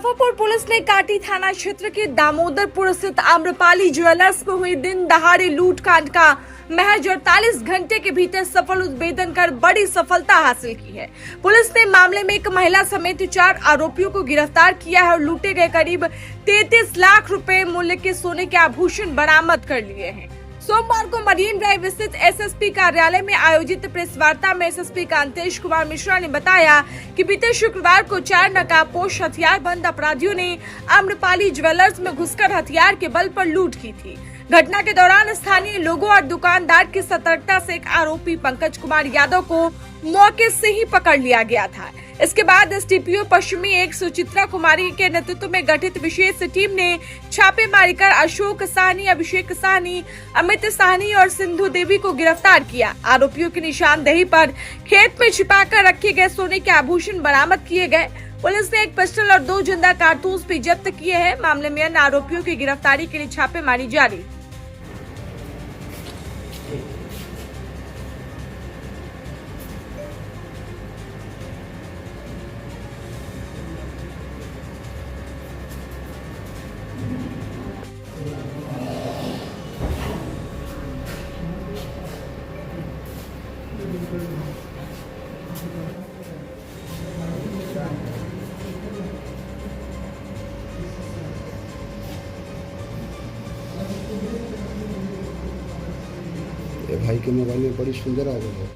Muzaffarpur police ने काटी थाना क्षेत्र के दामोदरपुर स्थित आम्रपाली ज्वेलर्स में हुई दिन दहाड़े लूटकांड का महज 48 घंटे के भीतर सफल उद्भेदन कर बड़ी सफलता हासिल की है। पुलिस ने मामले में एक महिला समेत 4 आरोपियों को गिरफ्तार किया है और लूटे गए करीब 33 लाख रुपए मूल्य के सोने के आभूषण बरामद कर लिए हैं। सोमवार को मरीन ड्राइव स्थित एसएसपी कार्यालय में आयोजित प्रेस वार्ता में एसएसपी कांतेश कुमार मिश्रा ने बताया कि बीते शुक्रवार को 4 नकाबपोश हथियारबंद अपराधियों ने आम्रपाली ज्वेलर्स में घुसकर हथियार के बल पर लूट की थी। घटना के दौरान स्थानीय लोगों और दुकानदार की सतर्कता से एक आरोपी पंकज कुमार यादव को मौके से ही पकड़ लिया गया था। इसके बाद एसडीपीओ पश्चिमी 1 सुचित्रा कुमारी के नेतृत्व में गठित विशेष टीम ने छापेमारी कर अशोक साहनी, अभिषेक साहनी, अमित साहनी और सिंधु देवी को गिरफ्तार किया। आरोपियों की निशानदेही पर खेत में छिपाकर रखे गए सोने के आभूषण बरामद किए गए। पुलिस ने एक पिस्टल और 2 जिंदा कारतूस भी जब्त किए हैं। मामले में अन्य आरोपियों की गिरफ्तारी के लिए छापेमारी जारी। ये भाई के मोबाइल में बड़ी सुंदर आ गई है।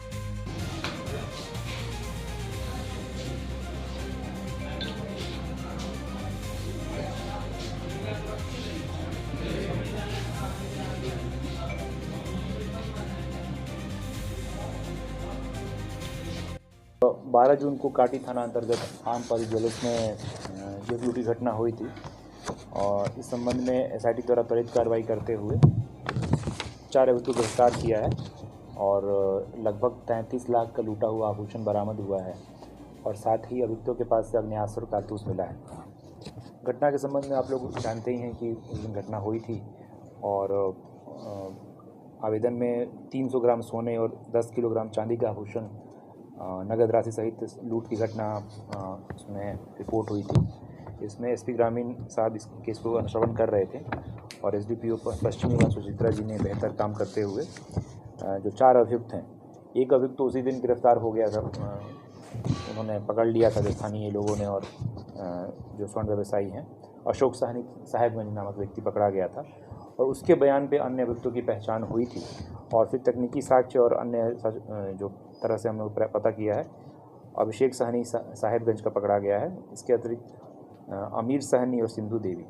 तो 12 जून को काटी थाना अंतर्गत आम्रपाली ज्वेलर्स में ये लूटी घटना हुई थी और इस संबंध में एसआईटी द्वारा त्वरित कार्रवाई करते हुए 4 आरोपियों को गिरफ्तार किया है और लगभग 33 लाख का लूटा हुआ आभूषण बरामद हुआ है और साथ ही अभियुक्तों के पास से अग्नियास्त्र और कारतूस मिला है। घटना के संबंध में आप लोग जानते ही हैं कि उस दिन घटना हुई थी और आवेदन में 300 ग्राम सोने और 10 किलोग्राम चांदी का आभूषण नगद राशि सहित लूट की घटना उसमें रिपोर्ट हुई थी। इसमें एसपी ग्रामीण साहब इस केस को अनुश्रवण कर रहे थे और एसडीपीओ पश्चिमी 1 सुचित्रा जी ने बेहतर काम करते हुए जो 4 अभियुक्त हैं, एक अभियुक्त तो उसी दिन गिरफ्तार हो गया था, उन्होंने पकड़ लिया था स्थानीय लोगों ने और जो स्वर्ण व्यवसायी हैं अशोक साहनी साहेबगंज नामक व्यक्ति पकड़ा गया था और उसके बयान पे अन्य अभियुक्तों की पहचान हुई थी और फिर तकनीकी साक्ष्य और अन्य जो तरह से हमने पता किया है अभिषेक साहनी साहेबगंज का पकड़ा गया है। इसके अतिरिक्त अमीर साहनी और सिंधु देवी,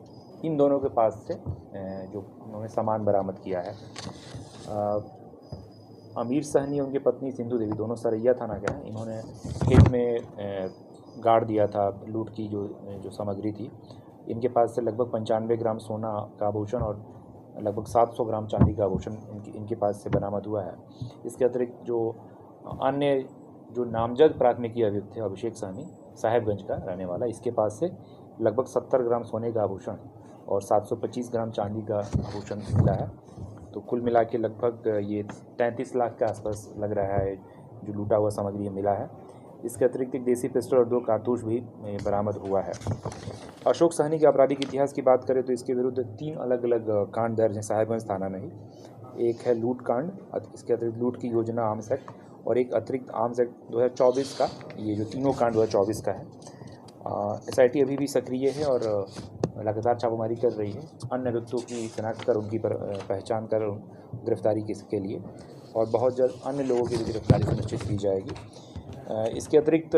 इन दोनों के पास से जो उन्होंने सामान बरामद किया है। अमीर साहनी और उनकी पत्नी सिंधु देवी दोनों सरैया थाना के हैं। इन्होंने खेत में गाड़ दिया था लूट की जो सामग्री थी। इनके पास से लगभग 95 ग्राम सोना का आभूषण और लगभग 700 ग्राम चांदी का आभूषण इनके पास से बरामद हुआ है। इसके अतिरिक्त जो अन्य जो नामजद प्राथमिकी अभियुक्त थे अभिषेक साहनी साहेबगंज का रहने वाला, इसके पास से लगभग 70 ग्राम सोने का आभूषण और 725 ग्राम चांदी का आभूषण मिला है। तो कुल मिला के लगभग ये 33 लाख के आसपास लग रहा है जो लूटा हुआ सामग्री मिला है। इसके अतिरिक्त एक देसी पिस्टल और 2 कारतूस भी बरामद हुआ है। अशोक साहनी के आपराधिक इतिहास की बात करें तो इसके विरुद्ध 3 अलग अलग कांड दर्ज हैं साहेबगंज थाना में ही। एक है लूट कांड, इसके अतिरिक्त लूट की योजना आर्म्स एक्ट और एक अतिरिक्त आर्म्स एक्ट 2024 का, ये जो तीनों कांड 2024 का है। एसआईटी अभी भी सक्रिय है और लगातार छापेमारी कर रही है अन्य व्यक्तियों की शिनाख्त कर उनकी पहचान कर गिरफ्तारी के लिए और बहुत जल्द अन्य लोगों की गिरफ्तारी सुनिश्चित की जाएगी। इसके अतिरिक्त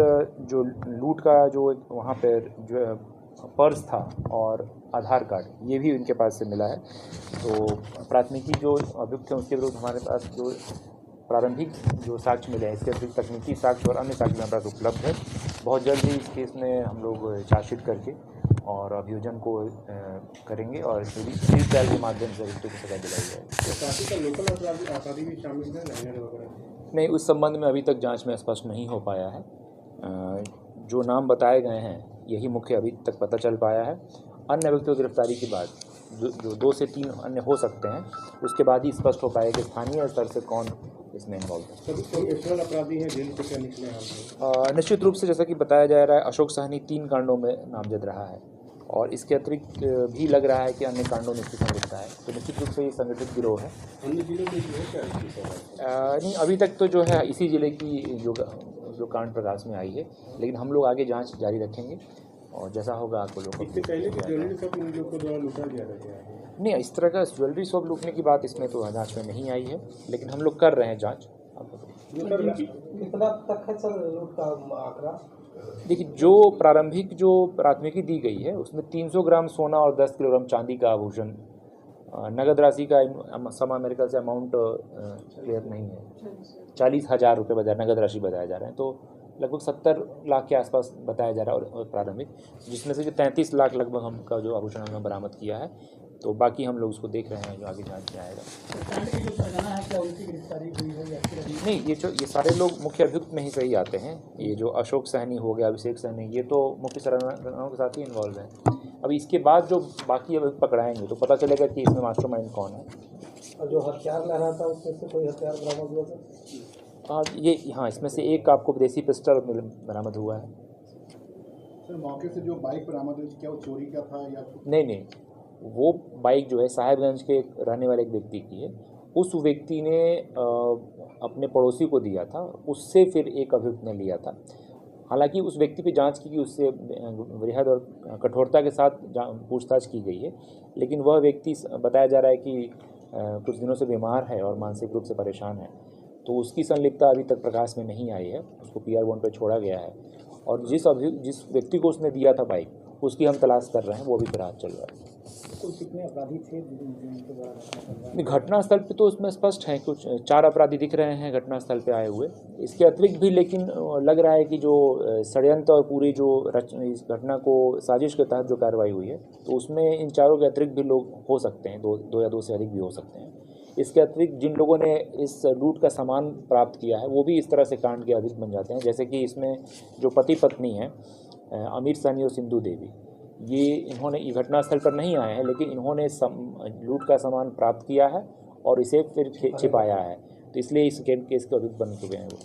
जो लूट का जो वहाँ पर जो पर्स था और आधार कार्ड, ये भी उनके पास से मिला है। तो प्राथमिकी जो अभियुक्त हैं उसके विरुद्ध हमारे पास जो प्रारंभिक जो साक्ष्य मिले हैं, इसके अतिरिक्त तकनीकी साक्ष्य और अन्य साक्ष्य हमारे पास उपलब्ध है। बहुत जल्द ही इस केस में हम लोग चार्जशीट करके और अभियोजन को करेंगे और सील ट्रायल के माध्यम से अभियुक्तों को सजा दिलाई जाएगी। नहीं, उस संबंध में अभी तक जांच में स्पष्ट नहीं हो पाया है। जो नाम बताए गए हैं यही मुख्य अभी तक पता चल पाया है। अन्य अभियुक्तों की गिरफ्तारी के बाद जो 2 से 3 अन्य हो सकते हैं, उसके बाद ही स्पष्ट हो पाएगा कि स्थानीय स्तर से कौन इसमें इन्वॉल्व है। अपराधी हैं जेल से क्या निकले? निश्चित रूप से जैसा कि बताया जा रहा है अशोक साहनी 3 कांडों में नामजद रहा है और इसके अतिरिक्त भी लग रहा है कि अन्य कांडों में इसकी संलिप्तता है। तो निश्चित रूप से ये संगठित गिरोह है। अन्य जिलों में जो है क्या इसकी सवाल? नहीं, अभी तक तो जो है इसी ज़िले की जो कांड प्रकाश में आई है, लेकिन हम लोग आगे जांच जारी रखेंगे और जैसा होगा आपको लोग इससे पहले कि ज्वेलरी शॉप में लोग को द्वारा लूटा गया था। नहीं, इस तरह का ज्वेलरी शॉप लूटने की बात इसमें तो जांच में नहीं आई है, लेकिन हम लोग कर रहे हैं जांच। कितना तक है सर लूट का आंकड़ा? देखिए, जो प्राथमिकी दी गई है उसमें 300 ग्राम सोना और 10 किलोग्राम चांदी का आभूषण, नगद राशि का समा मेरे ख्याल से अमाउंट क्लियर नहीं है, 40,000 रुपये बताया, नगद राशि बताया जा रहा है। तो लगभग 70 लाख के आसपास बताया जा रहा है और प्रारंभिक, जिसमें से 33 लाख लगभग हमका जो आभूषण हमने बरामद किया है। तो बाकी हम लोग उसको देख रहे हैं, जो आगे जांच में आएगा। नहीं, ये सारे लोग मुख्य अभियुक्त में ही सही आते हैं। ये जो अशोक सहनी हो गया, अभिषेक सहनी, ये तो मुख्य सरगनाओं के साथ ही इन्वॉल्व हैं। अभी इसके बाद जो बाकी अभियुक्त पकड़ाएंगे तो पता चलेगा कि इसमें मास्टरमाइंड कौन है। और जो हथियार ला रहा था उसमें से कोई हथियार बरामद हुआ था? हाँ, इसमें से एक आपको विदेशी पिस्टल बरामद हुआ है। सर, मौके से जो बाइक बरामद हुई क्या वो चोरी का था या? नहीं, वो बाइक जो है साहेबगंज के रहने वाले एक व्यक्ति की है। उस व्यक्ति ने अपने पड़ोसी को दिया था, उससे फिर एक अभियुक्त ने लिया था। हालांकि उस व्यक्ति पे जांच की गई, उससे वृहद और कठोरता के साथ पूछताछ की गई है, लेकिन वह व्यक्ति बताया जा रहा है कि कुछ दिनों से बीमार है और मानसिक रूप से परेशान है। तो उसकी संलिप्तता अभी तक प्रकाश में नहीं आई है, उसको पीआर बॉन्ड पर छोड़ा गया है। और जिस व्यक्ति को उसने दिया था बाइक, उसकी हम तलाश कर रहे हैं, वो भी फिलहाल चल रहा है। कितने अपराधी थे जिनके द्वारा? घटनास्थल पे तो उसमें स्पष्ट है, कुछ 4 अपराधी दिख रहे हैं घटनास्थल पे आए हुए। इसके अतिरिक्त भी लेकिन लग रहा है कि जो षड्यंत्र और पूरी जो इस घटना को साजिश के तहत जो कार्रवाई हुई है, तो उसमें इन चारों के अतिरिक्त भी लोग हो सकते हैं, दो या दो से अधिक भी हो सकते हैं। इसके अतिरिक्त जिन लोगों ने इस लूट का सामान प्राप्त किया है, वो भी इस तरह से कांड के अभियुक्त बन जाते हैं। जैसे कि इसमें जो पति पत्नी हैं, आमिर सहनी और सिंधु देवी, ये घटनास्थल पर नहीं आए हैं, लेकिन इन्होंने लूट का सामान प्राप्त किया है और इसे फिर छिपाया है। तो इसलिए इस केस के अभियुक्त बन चुके हैं वो।